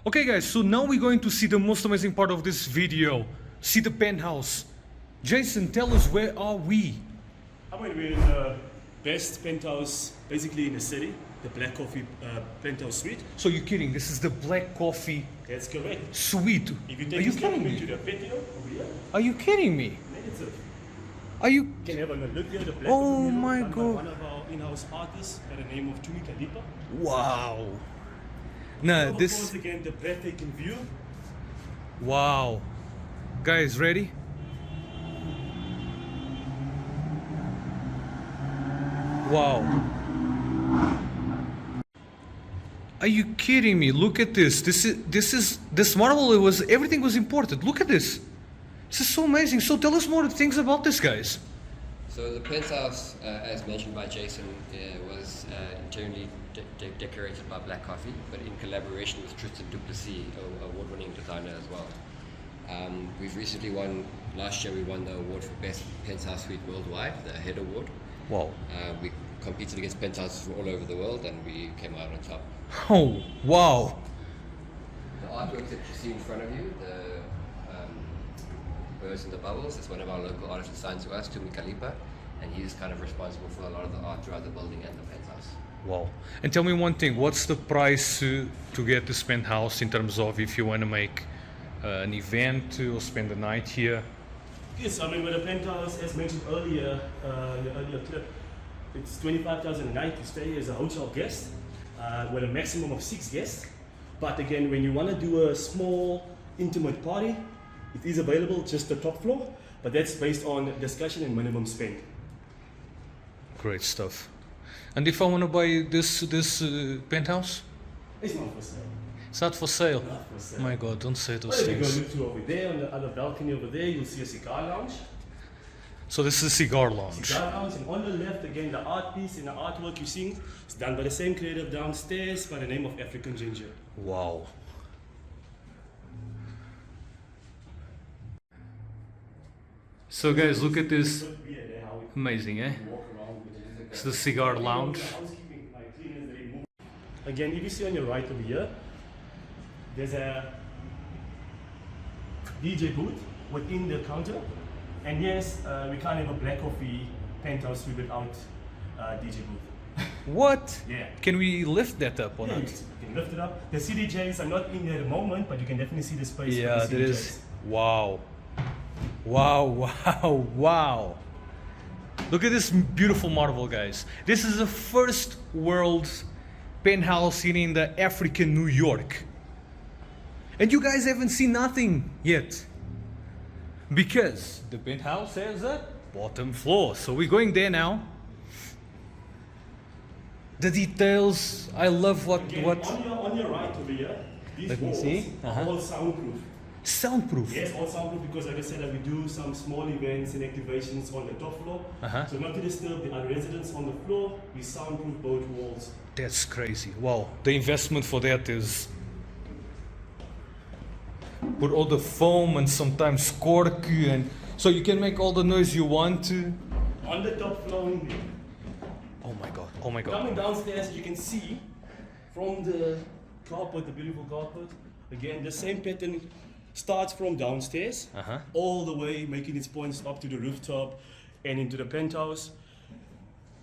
Okay guys, so now we're going to see the most amazing part of this video. See the penthouse. Jason, tell us, where are we? I'm going to be in the best penthouse basically in the city, the Black Coffee Penthouse Suite. So you're kidding, this is the Black Coffee That's correct. Suite. If you Are take you this kidding to me? the patio over here, Are you kidding me? negative. Are you... You can have a look here, the Black Oh Coffee mural my done by God. one of our in-house artists by the name of Tumi Kalipa. Wow. Nah, Of this... course, again, the breathtaking view. Wow. Guys, ready? Wow. Are you kidding me? Look at this. This marble, everything was imported. Look at this. This is so amazing. So tell us more things about this, guys. So the penthouse, as mentioned by Jason, was internally decorated by Black Coffee, but in collaboration with Tristan Duplessis, an award-winning designer as well. We've recently won, last year we won the award for Best Penthouse Suite Worldwide, the HEAD Award. Wow. We competed against penthouses from all over the world and we came out on top. Oh, wow. The artwork that you see in front of you, the birds and the bubbles, is one of our local artists assigned to us, Tumi Kalipa, and he's kind of responsible for a lot of the art throughout the building and the penthouse. Wow. And tell me one thing, what's the price to get this penthouse in terms of if you want to make an event or spend the night here? Yes, I mean, with the penthouse, as mentioned earlier, in the earlier clip, it's 25,000 a night to stay as a hotel guest, with a maximum of 6 guests. But again, when you want to do a small, intimate party, it is available just the top floor, but that's based on discussion and minimum spend. Great stuff. And if I want to buy this penthouse? It's not for sale. It's not for sale. Not for sale. My God, don't say those Well, if you go things. look to over there, on the other balcony over there, you'll see a cigar lounge. So this is a cigar lounge. Cigar lounge, and on the left, again, the art piece and the artwork you're seeing is done by the same creative downstairs by the name of African Ginger. Wow. So guys, look at this. Amazing, eh? It's the cigar lounge. Again, if you see on your right over here, there's a DJ booth within the counter. And yes, we can't have a Black Coffee penthouse suite without DJ booth. What? Yeah. Can we lift that up or Yeah, not? you can lift it up. The CDJs are not in there at the moment, but you can definitely see the space. for Yeah, the that CDJs. is. Wow. Wow, wow, wow. Look at this beautiful marble, guys. This is the first world penthouse in the African New York. And you guys haven't seen nothing yet. Because the penthouse has a bottom floor. So we're going there now. The details, I love Again, what on your right over here, these Let me walls see. are all soundproof. soundproof. Yes, all soundproof because, like I said, we do some small events and activations on the top floor. So not to disturb the other residents on the floor, we soundproof both walls. That's crazy. Wow, the investment for that is put all the foam and sometimes cork, and so you can make all the noise you want to. On the top floor in there. Oh my God, oh my God. Coming downstairs, you can see from the carpet, the beautiful carpet, again, the same pattern starts from downstairs, all the way making its points up to the rooftop and into the penthouse.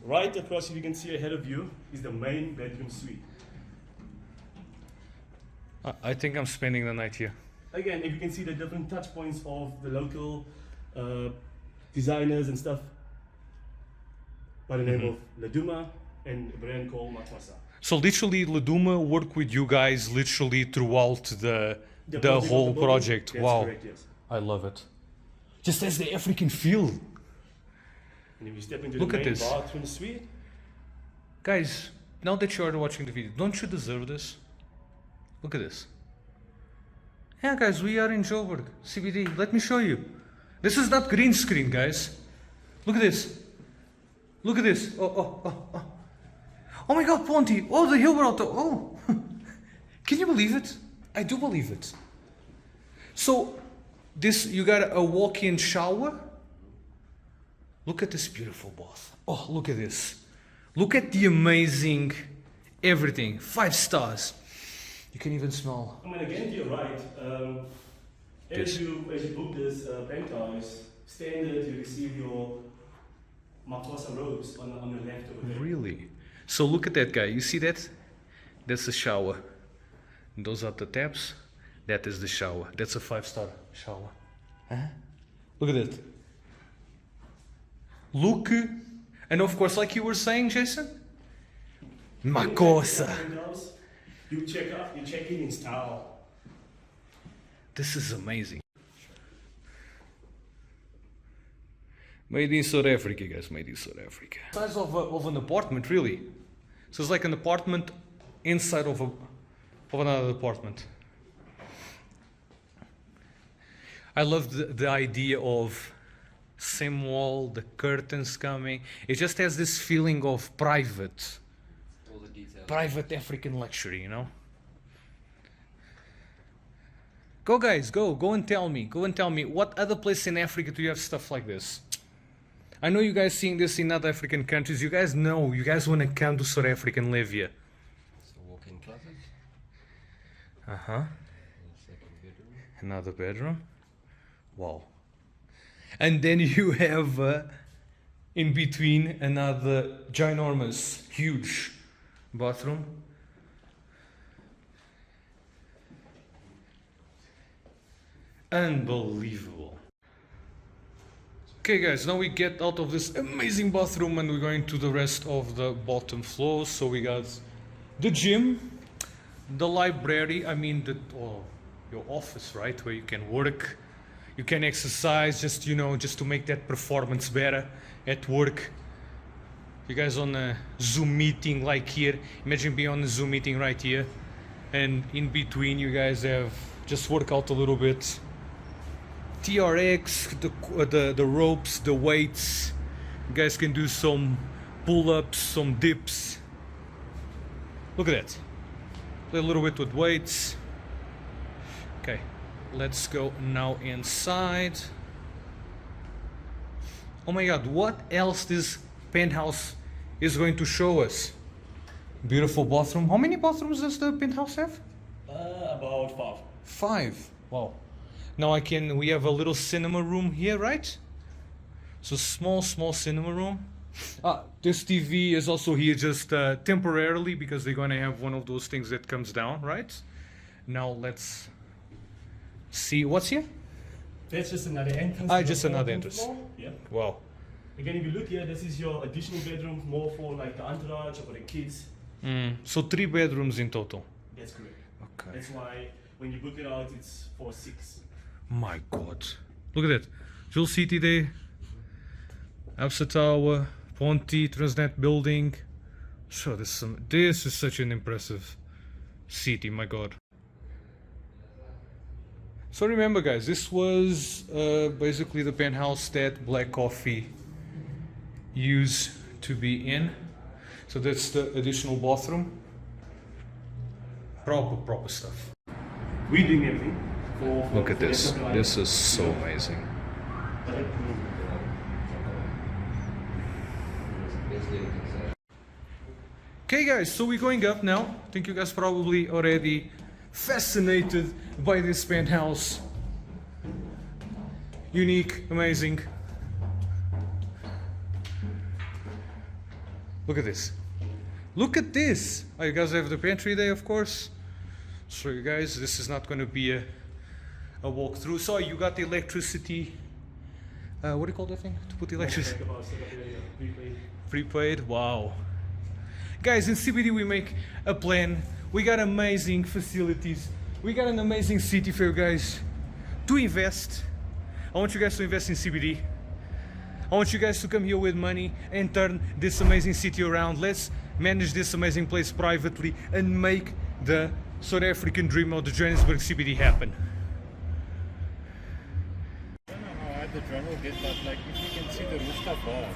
Right across, if you can see ahead of you, is the main bedroom suite. I think I'm spending the night here. Again, if you can see the different touch points of the local designers and stuff by the name of Laduma and a brand called Makwasa. So literally, Laduma work with you guys literally throughout the project whole of the building? project. That's Wow, correct, yes. I love it. Just as the African feel. And if you step into Look the at main this. bathroom suite, Guys, now that you are watching the video, don't you deserve this? Look at this. Yeah, guys, we are in Joburg, CBD. Let me show you. This is not green screen, guys. Look at this. Look at this. Oh my God, Ponty. Oh, the Hilberto. Oh. Can you believe it? I do believe it. So, this, you got a walk-in shower. Look at this beautiful bath. Oh, look at this. Look at the amazing everything. 5 stars. You can even smell. I mean, again, to your right, This. as you book this penthouse, standard, you receive your Makosa robes on your left over there. Really? So look at that guy. You see that? That's the shower. And those are the taps. That is the shower. That's a 5-star shower. Huh? Look at that. Look. And of course, like you were saying, Jason, Makosa. Penthouse, you check in style. This is amazing. Made in South Africa, guys. Made in South Africa. Size of an apartment, really. So it's like an apartment inside of another apartment. I love the idea of same wall, the curtains coming. It just has this feeling of private. All the details. Private African luxury, you know? Go guys, go and tell me. Go and tell me what other place in Africa do you have stuff like this? I know you guys seeing this in other African countries. You guys know, you guys want to come to South Africa and live here. It's a walk-in closet. Uh-huh. And a second bedroom. Another bedroom. Wow. And then you have in between another ginormous, huge bathroom. Unbelievable. Okay guys, now we get out of this amazing bathroom and we're going to the rest of the bottom floor. So we got the gym, the library, your office, right, where you can work, you can exercise, just to make that performance better at work. You guys on a Zoom meeting like here, imagine being on a Zoom meeting right here, and in between you guys have just work out a little bit. TRX, the ropes, the weights. You guys can do some pull-ups, some dips. Look at that. Play a little bit with weights. Okay, let's go now inside. Oh my god, what else this penthouse is going to show us? Beautiful bathroom. How many bathrooms does the penthouse have? About 5. 5. Wow. Now we have a little cinema room here, right? So small cinema room. This TV is also here just temporarily because they're going to have one of those things that comes down, right? Now let's see what's here. That's just another entrance. Just another entrance. Floor. Yeah. Wow. Again, if you look here, this is your additional bedroom, more for like the entourage or for the kids. So 3 bedrooms in total. That's correct. Okay. That's why when you book it out, it's for 6. My god. Look at that. Jewel City there. Absa Tower. Ponte, Transnet building. So this is such an impressive city, my god. So remember guys, this was basically the penthouse that Black Coffee used to be in. So that's the additional bathroom. Proper stuff. We're doing everything. Look at this. This is so amazing. Okay guys, so we're going up now. I think you guys probably already fascinated by this penthouse. Unique, amazing. Look at this. Look at this. Oh, you guys have the pantry there, of course. So you guys, this is not going to be a walkthrough. So you got the electricity. What do you call that thing? To put the electricity. Prepaid. Wow. Guys, in CBD we make a plan. We got amazing facilities. We got an amazing city for you guys to invest. I want you guys to invest in CBD. I want you guys to come here with money and turn this amazing city around. Let's manage this amazing place privately and make the South African dream of the Johannesburg CBD happen. I don't know how high the drone will get, but like if you can see the rooftop bar.